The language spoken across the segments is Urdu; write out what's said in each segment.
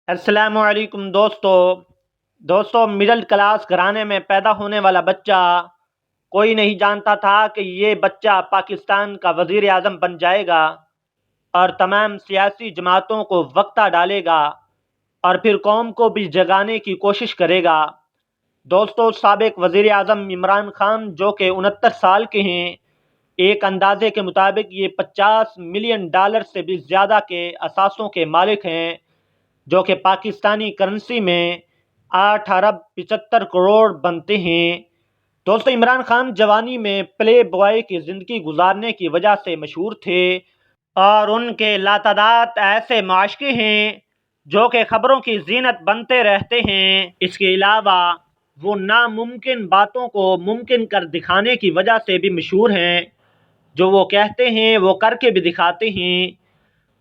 السلام علیکم دوستو مڈل کلاس گھرانے میں پیدا ہونے والا بچہ کوئی نہیں جانتا تھا کہ یہ بچہ پاکستان کا وزیر اعظم بن جائے گا اور تمام سیاسی جماعتوں کو وقتہ ڈالے گا اور پھر قوم کو بھی جگانے کی کوشش کرے گا۔ دوستو، سابق وزیر اعظم عمران خان جو کہ 69 سال کے ہیں، ایک اندازے کے مطابق یہ $50 ملین سے بھی زیادہ کے اثاثوں کے مالک ہیں، جو کہ پاکستانی کرنسی میں 8 ارب 75 کروڑ بنتے ہیں۔ دوستو، عمران خان جوانی میں پلے بوائے کی زندگی گزارنے کی وجہ سے مشہور تھے اور ان کے لاتعداد ایسے معاشقے ہیں جو کہ خبروں کی زینت بنتے رہتے ہیں۔ اس کے علاوہ وہ ناممکن باتوں کو ممکن کر دکھانے کی وجہ سے بھی مشہور ہیں، جو وہ کہتے ہیں وہ کر کے بھی دکھاتے ہیں۔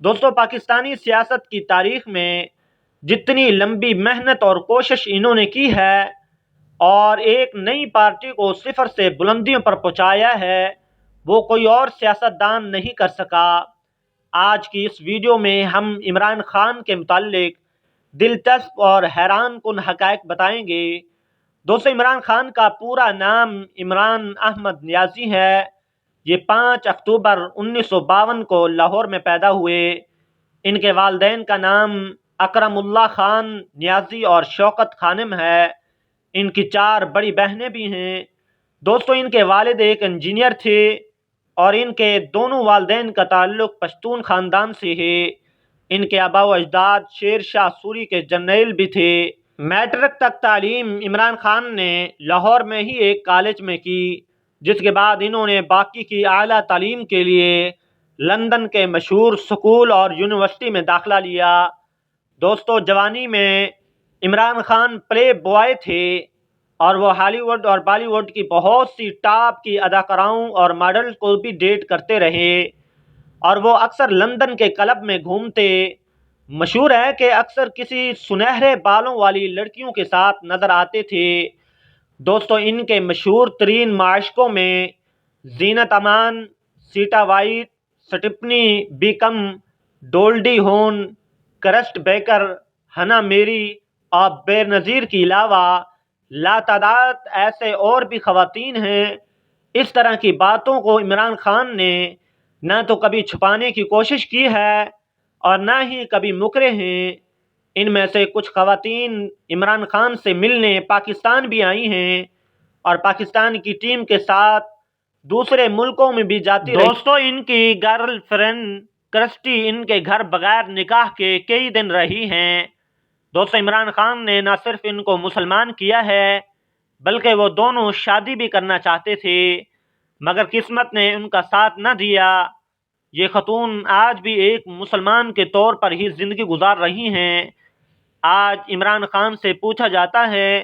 دوستو، پاکستانی سیاست کی تاریخ میں جتنی لمبی محنت اور کوشش انہوں نے کی ہے اور ایک نئی پارٹی کو صفر سے بلندیوں پر پہنچایا ہے، وہ کوئی اور سیاستدان نہیں کر سکا۔ آج کی اس ویڈیو میں ہم عمران خان کے متعلق دلچسپ اور حیران کن حقائق بتائیں گے۔ دوستو، عمران خان کا پورا نام عمران احمد نیازی ہے۔ یہ 5 اکتوبر 1952 کو لاہور میں پیدا ہوئے۔ ان کے والدین کا نام اکرم اللہ خان نیازی اور شوکت خانم ہے۔ ان کی 4 بڑی بہنیں بھی ہیں۔ دوستو، ان کے والد ایک انجینئر تھے اور ان کے دونوں والدین کا تعلق پشتون خاندان سے ہے۔ ان کے آباء و اجداد شیر شاہ سوری کے جرنیل بھی تھے۔ میٹرک تک تعلیم عمران خان نے لاہور میں ہی ایک کالج میں کی، جس کے بعد انہوں نے باقی کی اعلیٰ تعلیم کے لیے لندن کے مشہور سکول اور یونیورسٹی میں داخلہ لیا۔ دوستو، جوانی میں عمران خان پلے بوائے تھے اور وہ ہالی ووڈ اور بالی ووڈ کی بہت سی ٹاپ کی اداکاراؤں اور ماڈل کو بھی ڈیٹ کرتے رہے اور وہ اکثر لندن کے کلب میں گھومتے۔ مشہور ہے کہ اکثر کسی سنہرے بالوں والی لڑکیوں کے ساتھ نظر آتے تھے۔ دوستو، ان کے مشہور ترین معشوقوں میں زینت امان، سیٹا وائٹ، سٹیفنی بیکم، ڈولڈی ہون، کرسٹ بیکر، ہنا میری اور بے نظیر کے علاوہ لاتعداد ایسے اور بھی خواتین ہیں۔ اس طرح کی باتوں کو عمران خان نے نہ تو کبھی چھپانے کی کوشش کی ہے اور نہ ہی کبھی مکرے ہیں۔ ان میں سے کچھ خواتین عمران خان سے ملنے پاکستان بھی آئی ہیں اور پاکستان کی ٹیم کے ساتھ دوسرے ملکوں میں بھی جاتی رہی۔ دوستو، ان کی گرل فرینڈ کرسٹی ان کے گھر بغیر نکاح کے کئی دن رہی ہیں۔ دوستو، عمران خان نے نہ صرف ان کو مسلمان کیا ہے بلکہ وہ دونوں شادی بھی کرنا چاہتے تھے، مگر قسمت نے ان کا ساتھ نہ دیا۔ یہ خاتون آج بھی ایک مسلمان کے طور پر ہی زندگی گزار رہی ہیں۔ آج عمران خان سے پوچھا جاتا ہے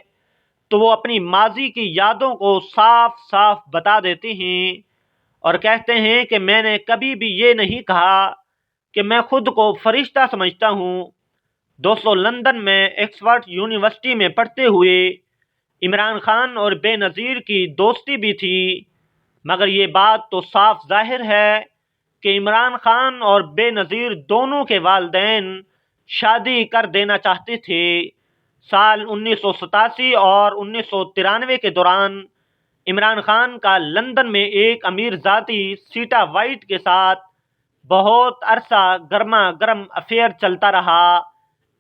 تو وہ اپنی ماضی کی یادوں کو صاف صاف بتا دیتے ہیں اور کہتے ہیں کہ میں نے کبھی بھی یہ نہیں کہا کہ میں خود کو فرشتہ سمجھتا ہوں۔ دوستو، لندن میں آکسفورڈ یونیورسٹی میں پڑھتے ہوئے عمران خان اور بے نظیر کی دوستی بھی تھی، مگر یہ بات تو صاف ظاہر ہے کہ عمران خان اور بے نظیر دونوں کے والدین شادی کر دینا چاہتے تھے۔ سال 1987 اور 1993 کے دوران عمران خان کا لندن میں ایک امیر ذاتی سیٹا وائٹ کے ساتھ بہت عرصہ گرما گرم افیئر چلتا رہا۔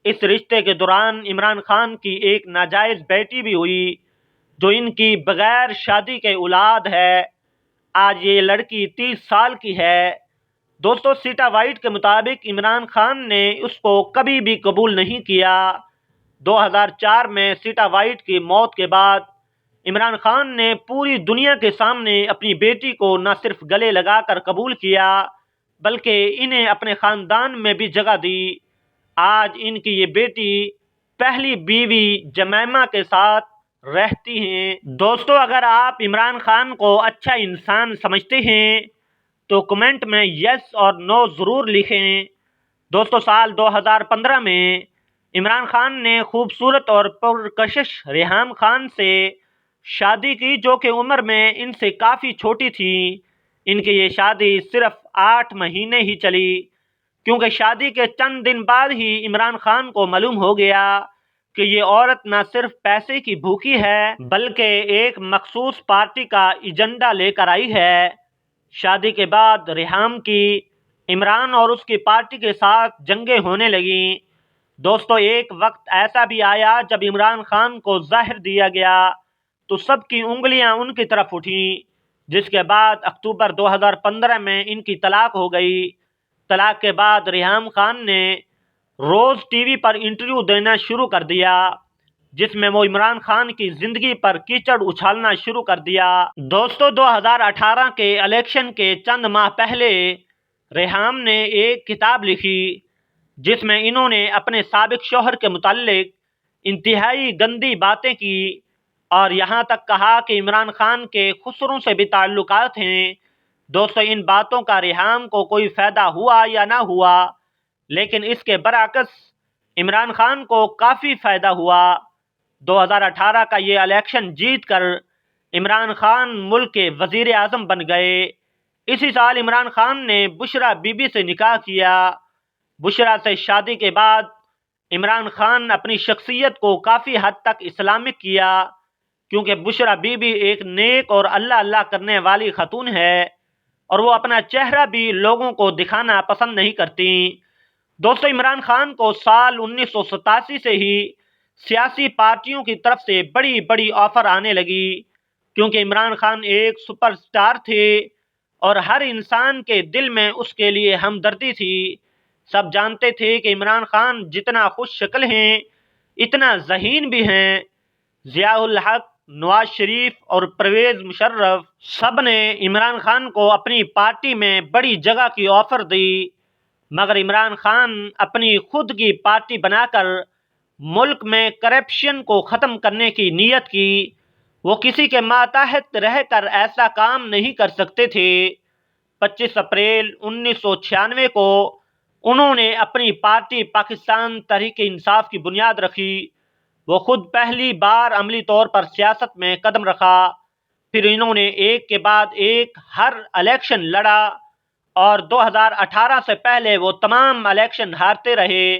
اس رشتے کے دوران عمران خان کی ایک ناجائز بیٹی بھی ہوئی جو ان کی بغیر شادی کے اولاد ہے۔ آج یہ لڑکی 30 سال کی ہے۔ دوستو، سیٹا وائٹ کے مطابق عمران خان نے اس کو کبھی بھی قبول نہیں کیا۔ 2004 میں سیٹا وائٹ کی موت کے بعد عمران خان نے پوری دنیا کے سامنے اپنی بیٹی کو نہ صرف گلے لگا کر قبول کیا بلکہ انہیں اپنے خاندان میں بھی جگہ دی۔ آج ان کی یہ بیٹی پہلی بیوی جمیمہ کے ساتھ رہتی ہیں۔ دوستو، اگر آپ عمران خان کو اچھا انسان سمجھتے ہیں تو کمنٹ میں یس اور نو ضرور لکھیں۔ دوستو، سال 2015 میں عمران خان نے خوبصورت اور پرکشش ریحام خان سے شادی کی، جو کہ عمر میں ان سے کافی چھوٹی تھی۔ ان کی یہ شادی صرف 8 مہینے ہی چلی۔ کیونکہ شادی کے چند دن بعد ہی عمران خان کو معلوم ہو گیا کہ یہ عورت نہ صرف پیسے کی بھوکی ہے بلکہ ایک مخصوص پارٹی کا ایجنڈا لے کر آئی ہے۔ شادی کے بعد ریحام کی عمران اور اس کی پارٹی کے ساتھ جنگیں ہونے لگیں۔ دوستو، ایک وقت ایسا بھی آیا جب عمران خان کو زہر دیا گیا تو سب کی انگلیاں ان کی طرف اٹھیں، جس کے بعد اکتوبر 2015 میں ان کی طلاق ہو گئی۔ طلاق کے بعد ریحام خان نے روز ٹی وی پر انٹرویو دینا شروع کر دیا، جس میں وہ عمران خان کی زندگی پر کیچڑ اچھالنا شروع کر دیا۔ دوستو، 2018 کے الیکشن کے چند ماہ پہلے ریحام نے ایک کتاب لکھی جس میں انہوں نے اپنے سابق شوہر کے متعلق انتہائی گندی باتیں کی اور یہاں تک کہا کہ عمران خان کے خسروں سے بھی تعلقات ہیں۔ دوستو، ان باتوں کا ریحام کو کوئی فائدہ ہوا یا نہ ہوا، لیکن اس کے برعکس عمران خان کو کافی فائدہ ہوا۔ 2018 کا یہ الیکشن جیت کر عمران خان ملک کے وزیر اعظم بن گئے۔ اسی سال عمران خان نے بشرا بی بی سے نکاح کیا۔ بشرا سے شادی کے بعد عمران خان نے اپنی شخصیت کو کافی حد تک اسلامک کیا، کیونکہ بشرا بی بی ایک نیک اور اللہ اللہ کرنے والی خاتون ہے اور وہ اپنا چہرہ بھی لوگوں کو دکھانا پسند نہیں کرتی۔ دوستو، عمران خان کو سال 1987 سے ہی سیاسی پارٹیوں کی طرف سے بڑی بڑی آفر آنے لگی، کیونکہ عمران خان ایک سپر سٹار تھے اور ہر انسان کے دل میں اس کے لیے ہمدردی تھی۔ سب جانتے تھے کہ عمران خان جتنا خوش شکل ہیں اتنا ذہین بھی ہیں۔ ضیاء الحق، نواز شریف اور پرویز مشرف سب نے عمران خان کو اپنی پارٹی میں بڑی جگہ کی آفر دی، مگر عمران خان اپنی خود کی پارٹی بنا کر ملک میں کرپشن کو ختم کرنے کی نیت کی۔ وہ کسی کے ماتحت رہ کر ایسا کام نہیں کر سکتے تھے۔ 25 اپریل 1996 کو انہوں نے اپنی پارٹی پاکستان تحریک انصاف کی بنیاد رکھی۔ وہ خود پہلی بار عملی طور پر سیاست میں قدم رکھا، پھر انہوں نے ایک کے بعد ایک ہر الیکشن لڑا اور 2018 سے پہلے وہ تمام الیکشن ہارتے رہے،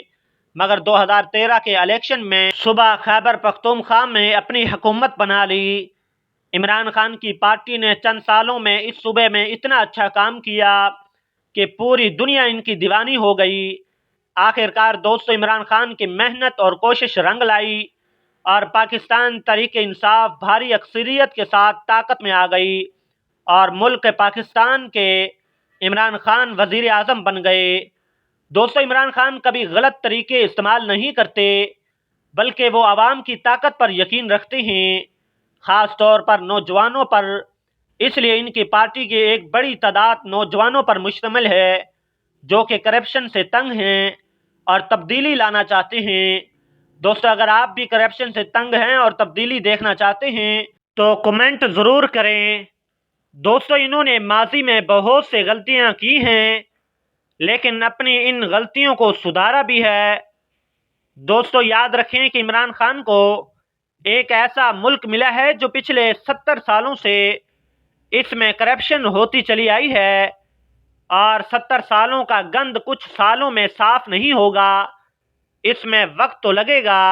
مگر 2013 کے الیکشن میں صوبہ خیبر پختونخوا میں اپنی حکومت بنا لی۔ عمران خان کی پارٹی نے چند سالوں میں اس صوبے میں اتنا اچھا کام کیا کہ پوری دنیا ان کی دیوانی ہو گئی۔ آخرکار دوستو، عمران خان کی محنت اور کوشش رنگ لائی اور پاکستان تحریک انصاف بھاری اکثریت کے ساتھ طاقت میں آ گئی اور ملک پاکستان کے عمران خان وزیر اعظم بن گئے۔ دوستو، عمران خان کبھی غلط طریقے استعمال نہیں کرتے بلکہ وہ عوام کی طاقت پر یقین رکھتے ہیں، خاص طور پر نوجوانوں پر۔ اس لیے ان کی پارٹی کی ایک بڑی تعداد نوجوانوں پر مشتمل ہے جو کہ کرپشن سے تنگ ہیں اور تبدیلی لانا چاہتے ہیں۔ دوستو، اگر آپ بھی کرپشن سے تنگ ہیں اور تبدیلی دیکھنا چاہتے ہیں تو کمنٹ ضرور کریں۔ دوستو، انہوں نے ماضی میں بہت سے غلطیاں کی ہیں لیکن اپنی ان غلطیوں کو سدھارا بھی ہے۔ دوستو، یاد رکھیں کہ عمران خان کو ایک ایسا ملک ملا ہے جو پچھلے 70 سالوں سے اس میں کرپشن ہوتی چلی آئی ہے اور 70 سالوں کا گند کچھ سالوں میں صاف نہیں ہوگا، اس میں وقت تو لگے گا۔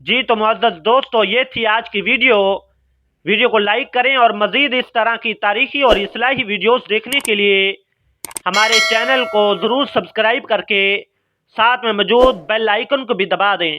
جی تو معزز دوستو، یہ تھی آج کی ویڈیو کو لائک کریں اور مزید اس طرح کی تاریخی اور اصلاحی ویڈیوز دیکھنے کے لیے ہمارے چینل کو ضرور سبسکرائب کر کے ساتھ میں موجود بیل آئیکن کو بھی دبا دیں۔